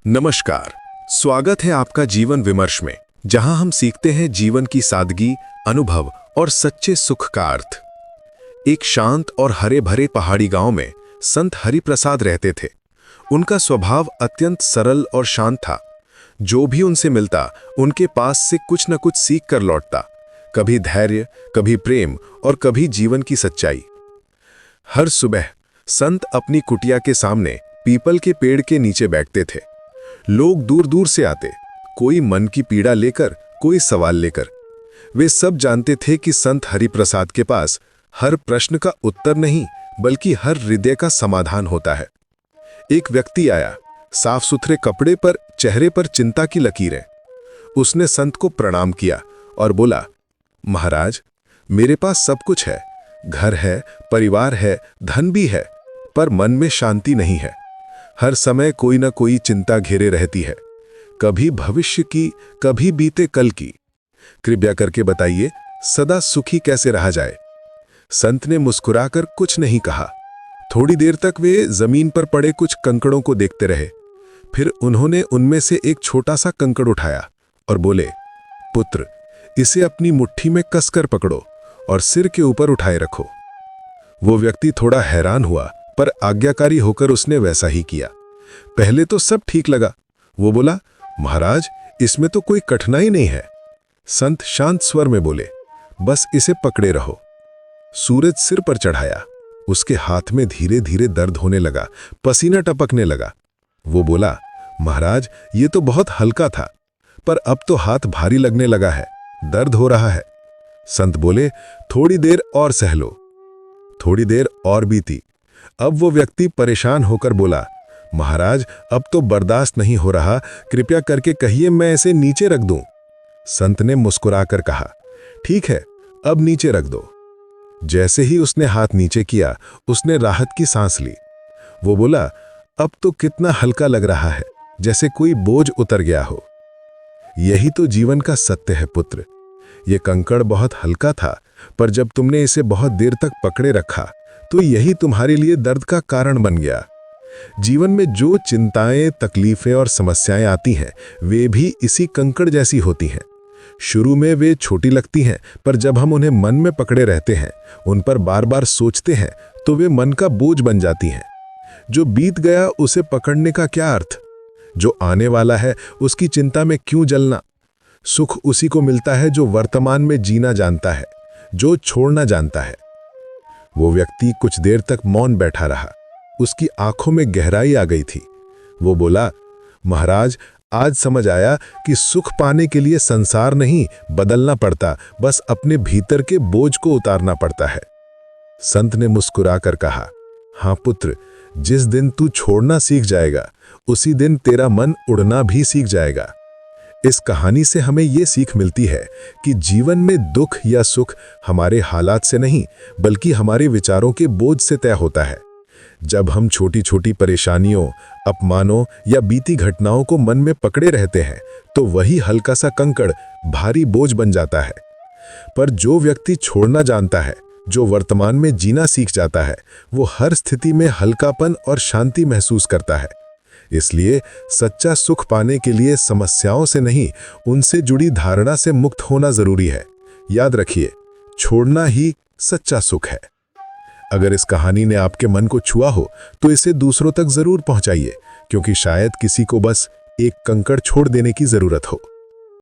नमस्कार। स्वागत है आपका जीवन विमर्श में, जहां हम सीखते हैं जीवन की सादगी, अनुभव और सच्चे सुख का अर्थ। एक शांत और हरे भरे पहाड़ी गांव में संत हरिप्रसाद रहते थे। उनका स्वभाव अत्यंत सरल और शांत था। जो भी उनसे मिलता, उनके पास से कुछ न कुछ सीख कर लौटता। कभी धैर्य, कभी प्रेम और कभी जीवन की सच्चाई। हर सुबह संत अपनी कुटिया के सामने पीपल के पेड़ के नीचे बैठते थे। लोग दूर दूर से आते, कोई मन की पीड़ा लेकर, कोई सवाल लेकर। वे सब जानते थे कि संत हरिप्रसाद के पास हर प्रश्न का उत्तर नहीं, बल्कि हर हृदय का समाधान होता है। एक व्यक्ति आया, साफ सुथरे कपड़े पर, चेहरे पर चिंता की लकीरें। उसने संत को प्रणाम किया और बोला, महाराज, मेरे पास सब कुछ है, घर है, परिवार है, धन भी है, पर मन में शांति नहीं है। हर समय कोई ना कोई चिंता घेरे रहती है, कभी भविष्य की, कभी बीते कल की। कृपया करके बताइए, सदा सुखी कैसे रहा जाए। संत ने मुस्कुराकर कुछ नहीं कहा। थोड़ी देर तक वे जमीन पर पड़े कुछ कंकड़ों को देखते रहे। फिर उन्होंने उनमें से एक छोटा सा कंकड़ उठाया और बोले, पुत्र, इसे अपनी मुट्ठी में कसकर पकड़ो और सिर के ऊपर उठाए रखो। वो व्यक्ति थोड़ा हैरान हुआ, पर आज्ञाकारी होकर उसने वैसा ही किया। पहले तो सब ठीक लगा। वो बोला, महाराज, इसमें तो कोई कठिनाई नहीं है। संत शांत स्वर में बोले, बस इसे पकड़े रहो। सूरज सिर पर चढ़ाया। उसके हाथ में धीरे धीरे दर्द होने लगा, पसीना टपकने लगा। वो बोला, महाराज, ये तो बहुत हल्का था, पर अब तो हाथ भारी लगने लगा है, दर्द हो रहा है। संत बोले, थोड़ी देर और सह लो। थोड़ी देर और बीती। अब वो व्यक्ति परेशान होकर बोला, महाराज, अब तो बर्दाश्त नहीं हो रहा, कृपया करके कहिए मैं इसे नीचे रख दूं। संत ने मुस्कुराकर कहा, ठीक है, अब नीचे रख दो। जैसे ही उसने हाथ नीचे किया, उसने राहत की सांस ली। वो बोला, अब तो कितना हल्का लग रहा है, जैसे कोई बोझ उतर गया हो। यही तो जीवन का सत्य है पुत्र। ये कंकड़ बहुत हल्का था, पर जब तुमने इसे बहुत देर तक पकड़े रखा, तो यही तुम्हारे लिए दर्द का कारण बन गया। जीवन में जो चिंताएं, तकलीफें और समस्याएं आती हैं, वे भी इसी कंकड़ जैसी होती हैं। शुरू में वे छोटी लगती हैं, पर जब हम उन्हें मन में पकड़े रहते हैं, उन पर बार बार सोचते हैं, तो वे मन का बोझ बन जाती हैं। जो बीत गया उसे पकड़ने का क्या अर्थ? जो आने वाला है उसकी चिंता में क्यों जलना? सुख उसी को मिलता है जो वर्तमान में जीना जानता है, जो छोड़ना जानता है। वो व्यक्ति कुछ देर तक मौन बैठा रहा। उसकी आंखों में गहराई आ गई थी। वो बोला, महाराज, आज समझ आया कि सुख पाने के लिए संसार नहीं बदलना पड़ता, बस अपने भीतर के बोझ को उतारना पड़ता है। संत ने मुस्कुराकर कहा, हाँ पुत्र, जिस दिन तू छोड़ना सीख जाएगा, उसी दिन तेरा मन उड़ना भी सीख जाएगा। इस कहानी से हमें ये सीख मिलती है कि जीवन में दुख या सुख हमारे हालात से नहीं, बल्कि हमारे विचारों के बोझ से तय होता है। जब हम छोटी छोटी परेशानियों, अपमानों या बीती घटनाओं को मन में पकड़े रहते हैं, तो वही हल्का सा कंकड़ भारी बोझ बन जाता है। पर जो व्यक्ति छोड़ना जानता है, जो वर्तमान में जीना सीख जाता है, वो हर स्थिति में हल्कापन और शांति महसूस करता है। इसलिए सच्चा सुख पाने के लिए समस्याओं से नहीं, उनसे जुड़ी धारणा से मुक्त होना जरूरी है। याद रखिए, छोड़ना ही सच्चा सुख है। अगर इस कहानी ने आपके मन को छुआ हो, तो इसे दूसरों तक जरूर पहुंचाइए, क्योंकि शायद किसी को बस एक कंकड़ छोड़ देने की जरूरत हो।